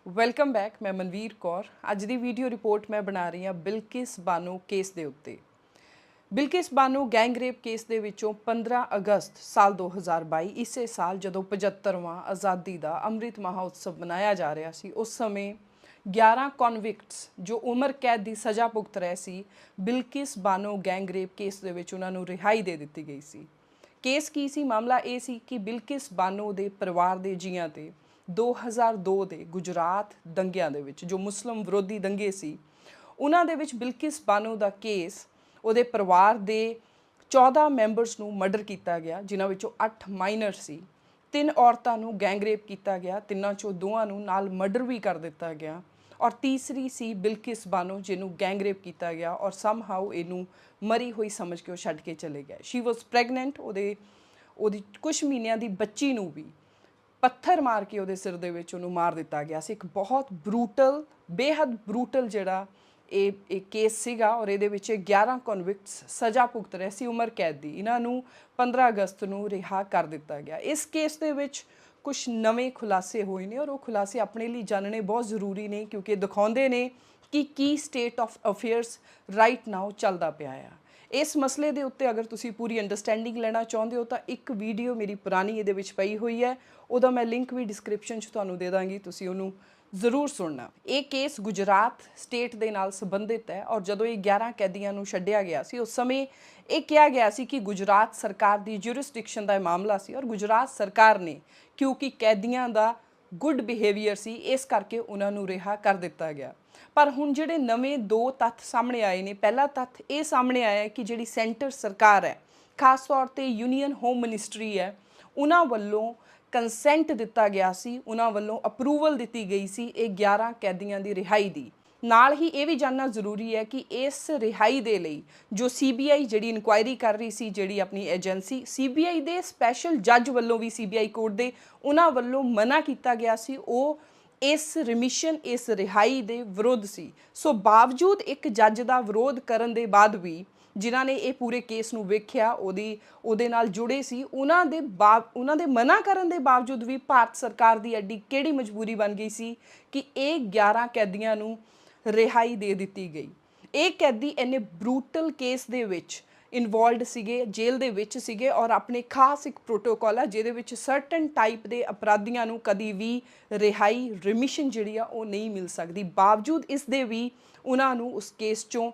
Welcome back. ਮੈਂ ਮਨਵੀਰ ਕੌਰ। ਅੱਜ ਦੀ video report ਮੈਂ ਬਣਾ ਰਹੀ ਹਾਂ ਬਿਲਕਿਸ ਬਾਨੋ ਕੇਸ ਦੇ ਉੱਤੇ। Bilkis Bano gang rape case ਦੇ ਵਿੱਚੋਂ 15 ਅਗਸਤ ਸਾਲ 2022 ਇਸੇ ਸਾਲ ਜਦੋਂ 75ਵਾਂ ਆਜ਼ਾਦੀ ਦਾ ਅੰਮ੍ਰਿਤ ਮਹਾਉਤਸਵ ਮਨਾਇਆ ਜਾ ਰਿਹਾ ਸੀ, ਉਸ ਸਮੇਂ 11 ਕਨਵਿਕਟਸ ਜੋ ਉਮਰ ਕੈਦ ਦੀ ਸਜ਼ਾ ਭੁਗਤ ਰਹੇ ਸੀ, Bilkis Bano gang rape case ਦੇ ਵਿੱਚ ਉਹਨਾਂ ਨੂੰ ਰਿਹਾਈ ਦੇ ਦਿੱਤੀ ਗਈ ਸੀ। ਕੇਸ ਕੀ ਸੀ? ਮਾਮਲਾ ਇਹ ਸੀ ਕਿ ਬਿਲਕਿਸ ਬਾਨੋ ਦੇ ਪਰਿਵਾਰ ਦੇ ਜੀਆਂ ਤੇ 2002 ਦੇ ਗੁਜਰਾਤ ਦੰਗਿਆਂ ਦੇ ਵਿੱਚ ਜੋ ਮੁਸਲਿਮ ਵਿਰੋਧੀ ਦੰਗੇ ਸੀ, ਉਹਨਾਂ ਦੇ ਵਿੱਚ ਬਿਲਕਿਸ ਬਾਨੋ ਦਾ ਕੇਸ ਉਹਦੇ ਪਰਿਵਾਰ ਦੇ 14 ਮੈਂਬਰਸ ਨੂੰ ਮਰਡਰ ਕੀਤਾ ਗਿਆ, ਜਿਨ੍ਹਾਂ ਵਿੱਚੋਂ 8 ਮਾਈਨਰ ਸੀ। 3 ਔਰਤਾਂ ਨੂੰ ਗੈਂਗ ਰੇਪ ਕੀਤਾ ਗਿਆ, ਤਿੰਨਾਂ ਚੋਂ 2 ਨੂੰ ਨਾਲ ਮਰਡਰ ਵੀ ਕਰ ਦਿੱਤਾ ਗਿਆ ਔਰ ਤੀਸਰੀ ਸੀ ਬਿਲਕਿਸ ਬਾਨੋ, ਜਿਹਨੂੰ ਗੈਂਗ ਰੇਪ ਕੀਤਾ ਗਿਆ ਔਰ ਸਮਹਾਉ ਇਹਨੂੰ ਮਰੀ ਹੋਈ ਸਮਝ ਕੇ ਉਹ ਛੱਡ ਕੇ ਚਲੇ ਗਏ। ਸ਼ੀ ਵਾਸ ਪ੍ਰੈਗਨੈਂਟ। ਉਹਦੀ ਕੁਝ ਮਹੀਨਿਆਂ ਦੀ ਬੱਚੀ ਨੂੰ ਵੀ ਪੱਥਰ ਮਾਰ ਕੇ ਉਹਦੇ ਸਿਰ ਦੇ ਵਿੱਚ ਉਹਨੂੰ ਮਾਰ ਦਿੱਤਾ ਗਿਆ ਸੀ। ਇੱਕ ਬਹੁਤ ਬਰੂਟਲ, ਬੇਹੱਦ ਬਰੂਟਲ ਜਿਹੜਾ ਇਹ ਕੇਸ ਸੀਗਾ ਔਰ ਇਹਦੇ ਵਿੱਚ 11 ਕਨਵਿਕਟਸ ਸਜ਼ਾ ਭੁਗਤ ਰਹੇ ਸੀ ਉਮਰ ਕੈਦ ਦੀ। ਇਹਨਾਂ ਨੂੰ 15 ਅਗਸਤ ਨੂੰ ਰਿਹਾ ਕਰ ਦਿੱਤਾ ਗਿਆ। ਇਸ ਕੇਸ ਦੇ ਵਿੱਚ ਕੁਝ ਨਵੇਂ ਖੁਲਾਸੇ ਹੋਏ ਨੇ ਔਰ ਉਹ ਖੁਲਾਸੇ ਆਪਣੇ ਲਈ ਜਾਣਨੇ ਬਹੁਤ ਜ਼ਰੂਰੀ ਨੇ, ਕਿਉਂਕਿ ਦਿਖਾਉਂਦੇ ਨੇ ਕਿ ਕੀ state of affairs right now ਚੱਲਦਾ ਪਿਆ ਆ। ਇਸ ਮਸਲੇ ਦੇ ਉੱਤੇ ਅਗਰ ਤੁਸੀਂ ਪੂਰੀ ਅੰਡਰਸਟੈਂਡਿੰਗ ਲੈਣਾ ਚਾਹੁੰਦੇ ਹੋ ਤਾਂ ਇੱਕ ਵੀਡੀਓ ਮੇਰੀ ਪੁਰਾਣੀ ਇਹਦੇ ਵਿੱਚ ਪਈ ਹੋਈ ਹੈ, ਉਹਦਾ ਮੈਂ ਲਿੰਕ ਵੀ ਡਿਸਕ੍ਰਿਪਸ਼ਨ 'ਚ ਤੁਹਾਨੂੰ ਦੇ ਦਾਂਗੀ, ਤੁਸੀਂ ਉਹਨੂੰ ਜ਼ਰੂਰ ਸੁਣਨਾ। ਇਹ ਕੇਸ ਗੁਜਰਾਤ ਸਟੇਟ ਦੇ ਨਾਲ ਸੰਬੰਧਿਤ ਹੈ ਔਰ ਜਦੋਂ ਇਹ 11 ਕੈਦੀਆਂ ਨੂੰ ਛੱਡਿਆ ਗਿਆ ਸੀ, ਉਸ ਸਮੇਂ ਇਹ ਕਿਹਾ ਗਿਆ ਸੀ ਕਿ ਗੁਜਰਾਤ ਸਰਕਾਰ ਦੀ ਜੁਰਿਸਡਿਕਸ਼ਨ ਦਾ ਇਹ ਮਾਮਲਾ ਸੀ ਔਰ ਗੁਜਰਾਤ ਸਰਕਾਰ ਨੇ, ਕਿਉਂਕਿ ਕੈਦੀਆਂ ਦਾ ਗੁੱਡ ਬਿਹੇਵੀਅਰ ਸੀ, ਇਸ ਕਰਕੇ ਉਹਨਾਂ ਨੂੰ ਰਿਹਾ ਕਰ ਦਿੱਤਾ ਗਿਆ। ਪਰ ਹੁਣ ਜਿਹੜੇ ਨਵੇਂ 2 ਤੱਥ ਸਾਹਮਣੇ ਆਏ ਨੇ, ਪਹਿਲਾ ਤੱਥ ਇਹ ਸਾਹਮਣੇ ਆਇਆ ਹੈ ਕਿ ਜਿਹੜੀ ਸੈਂਟਰ ਸਰਕਾਰ ਹੈ, ਖਾਸ ਤੌਰ ਤੇ ਯੂਨੀਅਨ ਹੋਮ ਮਿਨਿਸਟਰੀ ਹੈ, ਉਹਨਾਂ ਵੱਲੋਂ ਕੰਸੈਂਟ ਦਿੱਤਾ ਗਿਆ ਸੀ, ਉਹਨਾਂ ਵੱਲੋਂ ਅਪਰੂਵਲ ਦਿੱਤੀ ਗਈ ਸੀ ਇਹ 11 ਕੈਦੀਆਂ ਦੀ ਰਿਹਾਈ ਦੀ। ਨਾਲ ਹੀ ਇਹ ਵੀ ਜਾਣਨਾ ਜ਼ਰੂਰੀ ਹੈ ਕਿ ਇਸ ਰਿਹਾਈ ਦੇ ਲਈ ਜੋ ਸੀਬੀਆਈ ਜਿਹੜੀ ਇਨਕੁਆਇਰੀ ਕਰ ਰਹੀ ਸੀ, ਜਿਹੜੀ ਆਪਣੀ ਏਜੰਸੀ, ਸੀਬੀਆਈ ਦੇ ਸਪੈਸ਼ਲ ਜੱਜ ਵੱਲੋਂ ਵੀ, ਸੀਬੀਆਈ ਕੋਰਟ ਦੇ, ਉਹਨਾਂ ਵੱਲੋਂ ਮਨਾ ਕੀਤਾ ਗਿਆ ਸੀ। ਉਹ ਇਸ ਰਿਮਿਸ਼ਨ, ਇਸ ਰਿਹਾਈ ਦੇ ਵਿਰੁੱਧ ਸੀ। ਸੋ ਬਾਵਜੂਦ ਇੱਕ ਜੱਜ ਦਾ ਵਿਰੋਧ ਕਰਨ ਦੇ ਬਾਅਦ ਵੀ ਜਿਨ੍ਹਾਂ ਨੇ ਇਹ ਪੂਰੇ ਕੇਸ ਨੂੰ ਵੇਖਿਆ, ਉਹਦੇ ਨਾਲ ਜੁੜੇ ਸੀ, ਉਹਨਾਂ ਦੇ ਮਨਾ ਕਰਨ ਦੇ ਬਾਵਜੂਦ ਵੀ ਭਾਰਤ ਸਰਕਾਰ ਦੀ ਐਡੀ ਕਿਹੜੀ ਮਜਬੂਰੀ ਬਣ ਗਈ ਸੀ ਕਿ ਇਹ 11 ਕੈਦੀਆਂ ਨੂੰ ਰਿਹਾਈ ਦੇ ਦਿੱਤੀ ਗਈ। ਇਹ ਕੈਦੀ ਇੰਨੇ ਬਰੂਟਲ ਕੇਸ ਦੇ ਵਿੱਚ ਇਨਵੋਲਵਡ ਸੀਗੇ, ਜੇਲ੍ਹ ਦੇ ਵਿੱਚ ਸੀਗੇ ਔਰ ਆਪਣੇ ਖਾਸ ਇੱਕ ਪ੍ਰੋਟੋਕੋਲ ਆ ਜਿਹਦੇ ਵਿੱਚ ਸਰਟਨ ਟਾਈਪ ਦੇ ਅਪਰਾਧੀਆਂ ਨੂੰ ਕਦੀ ਵੀ ਰਿਹਾਈ, ਰਿਮਿਸ਼ਨ ਜਿਹੜੀ ਆ ਉਹ ਨਹੀਂ ਮਿਲ ਸਕਦੀ। ਬਾਵਜੂਦ ਇਸ ਦੇ ਵੀ ਉਹਨਾਂ ਨੂੰ ਉਸ ਕੇਸ 'ਚੋਂ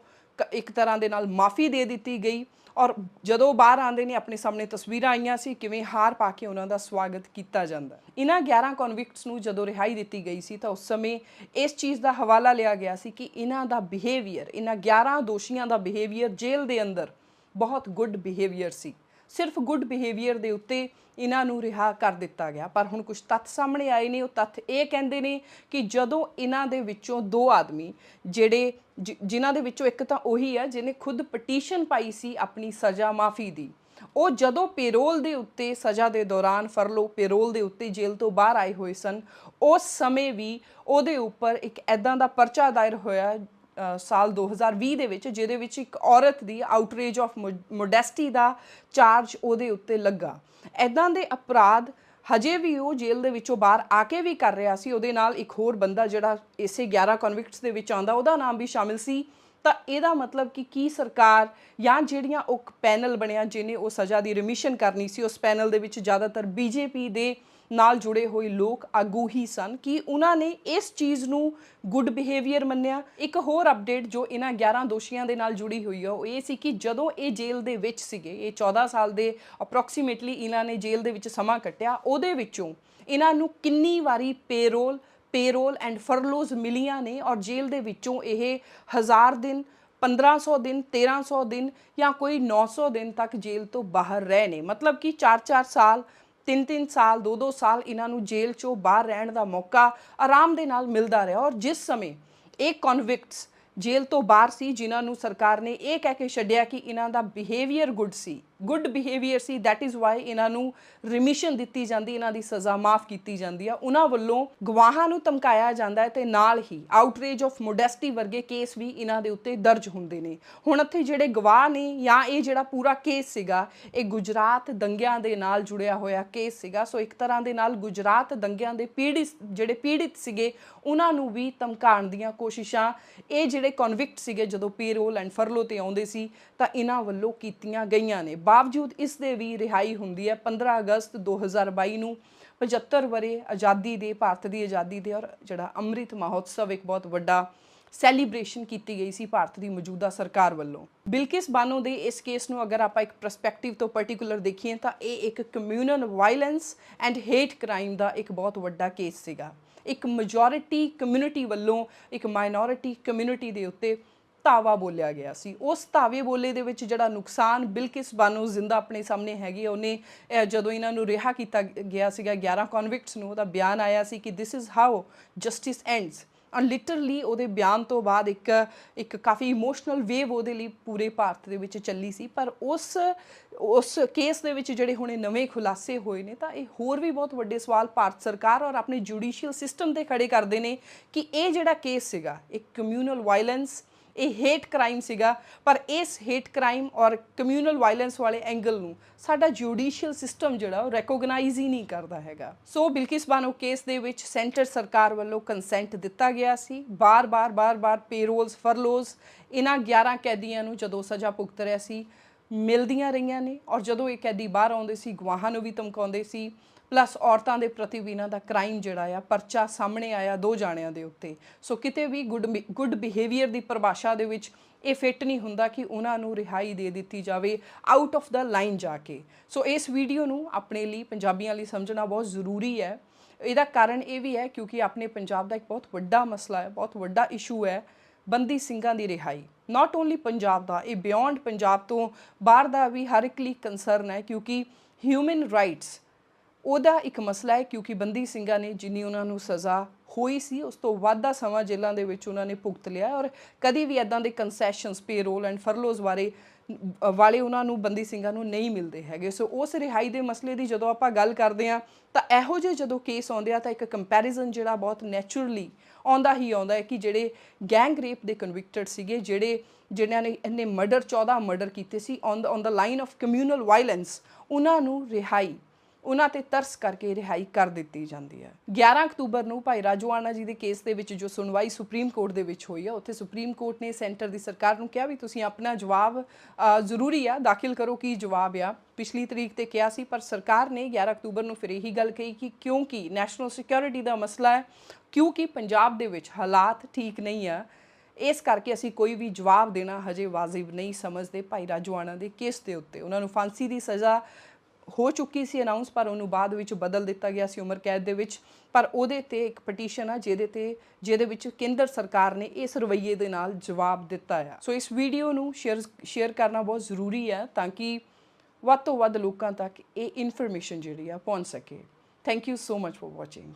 ਇੱਕ ਤਰ੍ਹਾਂ ਦੇ ਨਾਲ ਮਾਫੀ ਦੇ ਦਿੱਤੀ ਗਈ ਔਰ ਜਦੋਂ ਬਾਹਰ ਆਉਂਦੇ ਨੇ ਆਪਣੇ ਸਾਹਮਣੇ ਤਸਵੀਰਾਂ ਆਈਆਂ ਸੀ ਕਿਵੇਂ ਹਾਰ ਪਾ ਕੇ ਉਹਨਾਂ ਦਾ ਸਵਾਗਤ ਕੀਤਾ ਜਾਂਦਾ। ਇਹਨਾਂ 11 ਕਨਵਿਕਟਸ ਨੂੰ ਜਦੋਂ ਰਿਹਾਈ ਦਿੱਤੀ ਗਈ ਸੀ ਤਾਂ ਉਸ ਸਮੇਂ ਇਸ ਚੀਜ਼ ਦਾ ਹਵਾਲਾ ਲਿਆ ਗਿਆ ਸੀ ਕਿ ਇਹਨਾਂ ਦਾ ਬਿਹੇਵੀਅਰ, ਇਹਨਾਂ 11 ਦੋਸ਼ੀਆਂ ਦਾ ਬਿਹੇਵੀਅਰ ਜੇਲ੍ਹ ਦੇ ਅੰਦਰ ਬਹੁਤ ਗੁੱਡ ਬਿਹੇਵੀਅਰ ਸੀ। ਸਿਰਫ ਗੁੱਡ ਬਿਹੇਵੀਅਰ ਦੇ ਉੱਤੇ ਇਹਨਾਂ ਨੂੰ ਰਿਹਾ ਕਰ ਦਿੱਤਾ ਗਿਆ। ਪਰ ਹੁਣ ਕੁਝ ਤੱਥ ਸਾਹਮਣੇ ਆਏ ਨੇ। ਉਹ ਤੱਥ ਇਹ ਕਹਿੰਦੇ ਨੇ ਕਿ ਜਦੋਂ ਇਹਨਾਂ ਦੇ ਵਿੱਚੋਂ 2 ਆਦਮੀ ਜਿਹੜੇ ਜਿਨ੍ਹਾਂ ਦੇ ਵਿੱਚੋਂ ਇੱਕ ਤਾਂ ਉਹੀ ਹੈ ਜਿਹਨੇ ਖੁਦ ਪਟੀਸ਼ਨ ਪਾਈ ਸੀ ਆਪਣੀ ਸਜ਼ਾ ਮਾਫੀ ਦੀ, ਉਹ ਜਦੋਂ ਪੈਰੋਲ ਦੇ ਉੱਤੇ, ਸਜ਼ਾ ਦੇ ਦੌਰਾਨ ਫਰਲੋ ਪੈਰੋਲ ਦੇ ਉੱਤੇ ਜੇਲ੍ਹ ਤੋਂ ਬਾਹਰ ਆਏ ਹੋਏ ਸਨ, ਉਸ ਸਮੇਂ ਵੀ ਉਹਦੇ ਉੱਪਰ ਇੱਕ ਐਦਾਂ ਦਾ ਪਰਚਾ ਦਾਇਰ ਹੋਇਆ ਸਾਲ 2020 ਦੇ ਵਿੱਚ, ਜਿਹਦੇ ਵਿੱਚ ਇੱਕ ਔਰਤ ਦੀ ਆਊਟਰੇਜ ਆਫ ਮੋਡੈਸਟੀ ਦਾ ਚਾਰਜ ਉਹਦੇ ਉੱਤੇ ਲੱਗਾ। ਐਦਾਂ ਦੇ ਅਪਰਾਧ ਹਜੇ ਵੀ ਉਹ ਜੇਲ੍ਹ ਦੇ ਵਿੱਚੋਂ ਬਾਹਰ ਆ ਕੇ ਵੀ ਕਰ ਰਿਹਾ ਸੀ। ਉਹਦੇ ਨਾਲ ਇੱਕ ਹੋਰ ਬੰਦਾ ਜਿਹੜਾ ਇਸੇ 11 ਕਨਵਿਕਟਸ ਦੇ ਵਿੱਚ ਆਉਂਦਾ, ਉਹਦਾ ਨਾਮ ਵੀ ਸ਼ਾਮਿਲ ਸੀ। ਤਾਂ ਇਹਦਾ ਮਤਲਬ ਕਿ ਕੀ ਸਰਕਾਰ ਜਾਂ ਜਿਹੜੀਆਂ ਉਹ ਪੈਨਲ ਬਣਿਆ ਜਿਹਨੇ ਉਹ ਸਜ਼ਾ ਦੀ ਰਿਮਿਸ਼ਨ ਕਰਨੀ ਸੀ, ਉਸ ਪੈਨਲ ਦੇ ਵਿੱਚ ਜ਼ਿਆਦਾਤਰ ਬੀਜੇਪੀ ਦੇ ਨਾਲ ਜੁੜੇ ਹੋਏ ਲੋਕ ਆਗੂ ਹੀ ਸਨ, ਕਿ ਉਹਨਾਂ ਨੇ ਇਸ ਚੀਜ਼ ਨੂੰ ਗੁੱਡ ਬਿਹੇਵੀਅਰ ਮੰਨਿਆ। ਇੱਕ ਹੋਰ ਅਪਡੇਟ ਜੋ ਇਹਨਾਂ 11 ਦੋਸ਼ੀਆਂ ਦੇ ਨਾਲ ਜੁੜੀ ਹੋਈ ਆ ਉਹ ਇਹ ਸੀ ਕਿ ਜਦੋਂ ਇਹ ਜੇਲ੍ਹ ਦੇ ਵਿੱਚ ਸੀਗੇ, ਇਹ 14 ਸਾਲ ਦੇ ਅਪਰੋਕਸੀਮੇਟਲੀ ਇਹਨਾਂ ਨੇ ਜੇਲ੍ਹ ਦੇ ਵਿੱਚ ਸਮਾਂ ਕੱਟਿਆ, ਉਹਦੇ ਵਿੱਚੋਂ ਇਹਨਾਂ ਨੂੰ ਕਿੰਨੀ ਵਾਰੀ ਪੇਰੋਲ ਐਂਡ ਫਰਲੋਜ਼ ਮਿਲੀਆਂ ਨੇ ਔਰ ਜੇਲ੍ਹ ਦੇ ਵਿੱਚੋਂ ਇਹ 1000 ਦਿਨ, 1500 ਦਿਨ, 1300 ਦਿਨ ਜਾਂ ਕੋਈ 900 ਦਿਨ ਤੱਕ ਜੇਲ੍ਹ ਤੋਂ ਬਾਹਰ ਰਹੇ ਨੇ। ਮਤਲਬ ਕਿ 4-4 ਸਾਲ, 3-3 ਸਾਲ, 2-2 ਸਾਲ ਇਹਨਾਂ ਨੂੰ ਜੇਲ੍ਹ 'ਚੋਂ ਬਾਹਰ ਰਹਿਣ ਦਾ ਮੌਕਾ ਆਰਾਮ ਦੇ ਨਾਲ ਮਿਲਦਾ ਰਿਹਾ। ਔਰ ਜਿਸ ਸਮੇਂ ਇਹ ਕਨਵਿਕਟਸ ਜੇਲ੍ਹ ਤੋਂ ਬਾਹਰ ਸੀ, ਜਿਨ੍ਹਾਂ ਨੂੰ ਸਰਕਾਰ ਨੇ ਇਹ ਕਹਿ ਕੇ ਛੱਡਿਆ ਕਿ ਇਹਨਾਂ ਦਾ ਬਿਹੇਵੀਅਰ ਗੁੱਡ ਸੀ, ਗੁੱਡ ਬਿਹੇਵੀਅਰ ਸੀ, ਦੈਟ ਇਜ਼ ਵਾਈ ਇਹਨਾਂ ਨੂੰ ਰਿਮਿਸ਼ਨ ਦਿੱਤੀ ਜਾਂਦੀ, ਇਹਨਾਂ ਦੀ ਸਜ਼ਾ ਮਾਫ ਕੀਤੀ ਜਾਂਦੀ ਆ। ਉਹਨਾਂ ਵੱਲੋਂ ਗਵਾਹਾਂ ਨੂੰ ਧਮਕਾਇਆ ਜਾਂਦਾ ਹੈ ਤੇ ਨਾਲ ਹੀ ਆਊਟਰੇਜ ਆਫ ਮੋਡੈਸਟੀ ਵਰਗੇ ਕੇਸ ਵੀ ਇਹਨਾਂ ਦੇ ਉੱਤੇ ਦਰਜ ਹੁੰਦੇ ਨੇ। ਹੁਣ ਇੱਥੇ ਜਿਹੜੇ ਗਵਾਹ ਨੇ ਜਾਂ ਇਹ ਜਿਹੜਾ ਪੂਰਾ ਕੇਸ ਸੀਗਾ ਇਹ ਗੁਜਰਾਤ ਦੰਗਿਆਂ ਦੇ ਨਾਲ ਜੁੜਿਆ ਹੋਇਆ ਕੇਸ ਸੀਗਾ। ਸੋ ਇੱਕ ਤਰ੍ਹਾਂ ਦੇ ਨਾਲ ਗੁਜਰਾਤ ਦੰਗਿਆਂ ਦੇ ਪੀੜਿਤ ਸੀਗੇ ਉਹਨਾਂ ਨੂੰ ਵੀ ਧਮਕਾਉਣ ਦੀਆਂ ਕੋਸ਼ਿਸ਼ਾਂ ਇਹ ਜਿਹੜੇ ਕਨਵਿਕਟ ਸੀਗੇ ਜਦੋਂ ਪੇਰੋਲ ਐਂਡ ਫਰਲੋ ਤੇ ਆਉਂਦੇ ਸੀ ਤਾਂ ਇਹਨਾਂ ਵੱਲੋਂ ਕੀਤੀਆਂ ਗਈਆਂ ਨੇ। ਬਾਵਜੂਦ ਇਸ ਦੇ ਵੀ ਰਿਹਾਈ ਹੁੰਦੀ ਹੈ 15 ਅਗਸਤ 2022 ਨੂੰ 75 ਵਰੇ ਆਜ਼ਾਦੀ ਦੇ, ਭਾਰਤ ਦੀ ਆਜ਼ਾਦੀ ਦੇ, ਔਰ ਜਿਹੜਾ ਅੰਮ੍ਰਿਤ ਮਹੋਤਸਵ ਇੱਕ ਬਹੁਤ ਵੱਡਾ ਸੈਲੀਬ੍ਰੇਸ਼ਨ ਕੀਤੀ ਗਈ ਸੀ ਭਾਰਤ ਦੀ ਮੌਜੂਦਾ ਸਰਕਾਰ ਵੱਲੋਂ। ਬਿਲਕਿਸ ਬਾਨੋ ਦੇ ਇਸ ਕੇਸ ਨੂੰ ਅਗਰ ਆਪਾਂ ਇੱਕ ਪਰਸਪੈਕਟਿਵ ਤੋਂ ਪਾਰਟਿਕੂਲਰ ਦੇਖੀਏ ਤਾਂ ਇਹ ਇੱਕ communal violence and hate crime ਦਾ ਇੱਕ ਬਹੁਤ ਵੱਡਾ ਕੇਸ ਸੀਗਾ। ਇੱਕ ਮੈਜੋਰਿਟੀ ਕਮਿਊਨਿਟੀ ਵੱਲੋਂ ਇੱਕ ਮਾਈਨੋਰਿਟੀ ਕਮਿਊਨਿਟੀ ਦੇ ਉੱਤੇ ਧਾਵਾ ਬੋਲਿਆ ਗਿਆ ਸੀ। ਉਸ ਧਾਵੇ ਬੋਲੇ ਦੇ ਵਿੱਚ ਜਿਹੜਾ ਨੁਕਸਾਨ ਬਿਲਕਿਸ ਬਾਨੋ ਜ਼ਿੰਦਾ ਆਪਣੇ ਸਾਹਮਣੇ ਹੈਗੀ, ਉਹਨੇ ਜਦੋਂ ਇਹਨਾਂ ਨੂੰ ਰਿਹਾ ਕੀਤਾ ਗਿਆ ਸੀਗਾ 11 ਕਨਵਿਕਟਸ ਨੂੰ, ਉਹਦਾ ਬਿਆਨ ਆਇਆ ਸੀ ਕਿ this is how justice ends. Literally ਉਹਦੇ ਬਿਆਨ ਤੋਂ ਬਾਅਦ ਇੱਕ ਕਾਫੀ ਇਮੋਸ਼ਨਲ ਵੇਵ ਉਹਦੇ ਲਈ ਪੂਰੇ ਭਾਰਤ ਦੇ ਵਿੱਚ ਚੱਲੀ ਸੀ। ਪਰ ਉਸ ਕੇਸ ਦੇ ਵਿੱਚ ਜਿਹੜੇ ਹੁਣੇ ਨਵੇਂ ਖੁਲਾਸੇ ਹੋਏ ਨੇ ਤਾਂ ਇਹ ਹੋਰ ਵੀ ਬਹੁਤ ਵੱਡੇ ਸਵਾਲ ਭਾਰਤ ਸਰਕਾਰ ਔਰ ਆਪਣੇ ਜੁਡੀਸ਼ੀਅਲ ਸਿਸਟਮ ਤੇ ਖੜੇ ਕਰਦੇ ਨੇ ਕਿ ਇਹ ਜਿਹੜਾ ਕੇਸ ਸੀਗਾ ਇੱਕ ਕਮਿਊਨਲ ਵਾਇਲੈਂਸ, ਇਹ ਹੇਟ ਕ੍ਰਾਈਮ ਸੀਗਾ, ਪਰ ਇਸ ਹੇਟ ਕ੍ਰਾਈਮ ਔਰ ਕਮਿਊਨਲ ਵਾਇਲੈਂਸ ਵਾਲੇ ਐਂਗਲ ਨੂੰ ਸਾਡਾ ਜੁਡੀਸ਼ੀਅਲ ਸਿਸਟਮ ਜਿਹੜਾ ਉਹ ਰੈਕੋਗਨਾਈਜ਼ ਹੀ ਨਹੀਂ ਕਰਦਾ ਹੈਗਾ। ਸੋ ਬਿਲਕਿਸ ਬਾਨੋ ਕੇਸ ਦੇ ਵਿੱਚ ਸੈਂਟਰ ਸਰਕਾਰ ਵੱਲੋਂ ਕੰਸੈਂਟ ਦਿੱਤਾ ਗਿਆ ਸੀ। ਬਾਰ-ਬਾਰ ਪੇਰੋਲਸ, ਫਰਲੋਜ਼ ਇਹਨਾਂ 11 ਕੈਦੀਆਂ ਨੂੰ ਜਦੋਂ ਸਜ਼ਾ ਭੁਗਤ ਰਿਹਾ ਸੀ ਮਿਲਦੀਆਂ ਰਹੀਆਂ ਨੇ, ਔਰ ਜਦੋਂ ਇਹ ਕੈਦੀ ਬਾਹਰ ਆਉਂਦੇ ਸੀ ਗਵਾਹਾਂ ਨੂੰ ਵੀ ਧਮਕਾਉਂਦੇ ਸੀ। ਪਲੱਸ ਔਰਤਾਂ ਦੇ ਪ੍ਰਤੀ ਵੀ ਇਹਨਾਂ ਦਾ ਕ੍ਰਾਈਮ ਜਿਹੜਾ ਆ ਪਰਚਾ ਸਾਹਮਣੇ ਆਇਆ 2 ਜਾਣਿਆਂ ਦੇ ਉੱਤੇ। ਸੋ ਕਿਤੇ ਵੀ ਗੁੱਡ ਬਿਹੇਵੀਅਰ ਦੀ ਪਰਿਭਾਸ਼ਾ ਦੇ ਵਿੱਚ ਇਹ ਫਿੱਟ ਨਹੀਂ ਹੁੰਦਾ ਕਿ ਉਹਨਾਂ ਨੂੰ ਰਿਹਾਈ ਦੇ ਦਿੱਤੀ ਜਾਵੇ ਆਊਟ ਆਫ ਦਾ ਲਾਈਨ ਜਾ ਕੇ। ਸੋ ਇਸ ਵੀਡੀਓ ਨੂੰ ਆਪਣੇ ਲਈ, ਪੰਜਾਬੀਆਂ ਲਈ ਸਮਝਣਾ ਬਹੁਤ ਜ਼ਰੂਰੀ ਹੈ। ਇਹਦਾ ਕਾਰਨ ਇਹ ਵੀ ਹੈ ਕਿਉਂਕਿ ਆਪਣੇ ਪੰਜਾਬ ਦਾ ਇੱਕ ਬਹੁਤ ਵੱਡਾ ਮਸਲਾ ਹੈ, ਬਹੁਤ ਵੱਡਾ ਇਸ਼ੂ ਹੈ ਬੰਦੀ ਸਿੰਘਾਂ ਦੀ ਰਿਹਾਈ। ਨਾਟ ਓਨਲੀ ਪੰਜਾਬ ਦਾ, ਇਹ ਬਿਯੋਂਡ ਪੰਜਾਬ ਤੋਂ ਬਾਹਰ ਦਾ ਵੀ ਹਰ ਇੱਕ ਲਈ ਕੰਸਰਨ ਹੈ ਕਿਉਂਕਿ ਹਿਊਮਨ ਰਾਈਟਸ ਉਹਦਾ ਇੱਕ ਮਸਲਾ ਹੈ। ਕਿਉਂਕਿ ਬੰਦੀ ਸਿੰਘਾਂ ਨੇ ਜਿੰਨੀ ਉਹਨਾਂ ਨੂੰ ਸਜ਼ਾ ਹੋਈ ਸੀ ਉਸ ਤੋਂ ਵੱਧ ਦਾ ਸਮਾਂ ਜੇਲ੍ਹਾਂ ਦੇ ਵਿੱਚ ਉਹਨਾਂ ਨੇ ਭੁਗਤ ਲਿਆ, ਔਰ ਕਦੀ ਵੀ ਇੱਦਾਂ ਦੇ ਕੰਸੈਸ਼ਨਸ, ਪੇਰੋਲ ਐਂਡ ਫਰਲੋਜ਼ ਵਾਲੇ ਉਹਨਾਂ ਨੂੰ ਬੰਦੀ ਸਿੰਘਾਂ ਨੂੰ ਨਹੀਂ ਮਿਲਦੇ ਹੈਗੇ। ਸੋ ਉਸ ਰਿਹਾਈ ਦੇ ਮਸਲੇ ਦੀ ਜਦੋਂ ਆਪਾਂ ਗੱਲ ਕਰਦੇ ਹਾਂ ਤਾਂ ਇਹੋ ਜਿਹੇ ਜਦੋਂ ਕੇਸ ਆਉਂਦੇ ਆ ਤਾਂ ਇੱਕ ਕੰਪੈਰੀਜ਼ਨ ਜਿਹੜਾ ਬਹੁਤ ਨੈਚੁਰਲੀ ਆਉਂਦਾ ਹੈ ਕਿ ਜਿਹੜੇ ਗੈਂਗ ਰੇਪ ਦੇ ਕਨਵਿਕਟਡ ਸੀਗੇ, ਜਿਨ੍ਹਾਂ ਨੇ ਇੰਨੇ 14 ਮਰਡਰ ਕੀਤੇ ਸੀ on the line of communal violence, ਉਹਨਾਂ ਨੂੰ ਰਿਹਾਈ, ਉਹਨਾਂ ਤੇ ਤਰਸ ਕਰਕੇ ਰਿਹਾਈ ਕਰ ਦਿੱਤੀ ਜਾਂਦੀ ਹੈ। 11 ਅਕਤੂਬਰ ਨੂੰ ਭਾਈ ਰਾਜੋਆਣਾ ਜੀ ਦੇ ਕੇਸ ਦੇ ਵਿੱਚ ਜੋ ਸੁਣਵਾਈ ਸੁਪਰੀਮ ਕੋਰਟ ਦੇ ਵਿੱਚ ਹੋਈ ਹੈ, ਉੱਥੇ ਸੁਪਰੀਮ ਕੋਰਟ ਨੇ ਸੈਂਟਰ ਦੀ ਸਰਕਾਰ ਨੂੰ ਕਿਹਾ ਵੀ ਤੁਸੀਂ ਆਪਣਾ ਜਵਾਬ ਜ਼ਰੂਰੀ ਆ ਦਾਖਲ ਕਰੋ, ਕੀ ਜਵਾਬ ਆ। ਪਿਛਲੀ ਤਰੀਕ ਤੇ ਕਿਹਾ ਸੀ ਪਰ ਸਰਕਾਰ ਨੇ 11 ਅਕਤੂਬਰ ਨੂੰ ਫਿਰ ਇਹੀ ਗੱਲ ਕਹੀ ਕਿ ਕਿਉਂਕਿ ਨੈਸ਼ਨਲ ਸਿਕਿਉਰਿਟੀ ਦਾ ਮਸਲਾ ਹੈ, ਕਿਉਂਕਿ ਪੰਜਾਬ ਦੇ ਵਿੱਚ ਹਾਲਾਤ ਠੀਕ ਨਹੀਂ ਆ, ਇਸ ਕਰਕੇ ਅਸੀਂ ਕੋਈ ਵੀ ਜਵਾਬ ਦੇਣਾ ਹਜੇ ਵਾਜਿਬ ਨਹੀਂ ਸਮਝਦੇ। ਭਾਈ ਰਾਜੋਆਣਾ ਦੇ ਕੇਸ ਦੇ ਉੱਤੇ ਉਹਨਾਂ ਨੂੰ ਫਾਂਸੀ ਦੀ ਸਜ਼ਾ ਹੋ ਚੁੱਕੀ ਸੀ ਅਨਾਉਂਸ, ਪਰ ਉਹਨੂੰ ਬਾਅਦ ਵਿੱਚ ਬਦਲ ਦਿੱਤਾ ਗਿਆ ਸੀ ਉਮਰ ਕੈਦ ਦੇ ਵਿੱਚ। ਪਰ ਉਹਦੇ ਤੇ ਇੱਕ ਪਟੀਸ਼ਨ ਆ ਜਿਹਦੇ ਵਿੱਚ ਕੇਂਦਰ ਸਰਕਾਰ ਨੇ ਇਸ ਰਵੱਈਏ ਦੇ ਨਾਲ ਜਵਾਬ ਦਿੱਤਾ ਆ। ਸੋ ਇਸ ਵੀਡੀਓ ਨੂੰ ਸ਼ੇਅਰ ਕਰਨਾ ਬਹੁਤ ਜ਼ਰੂਰੀ ਹੈ ਤਾਂ ਕਿ ਵੱਧ ਤੋਂ ਵੱਧ ਲੋਕਾਂ ਤੱਕ ਇਹ ਇਨਫੋਰਮੇਸ਼ਨ ਜਿਹੜੀ ਆ ਪਹੁੰਚ ਸਕੇ। Thank you so much for watching.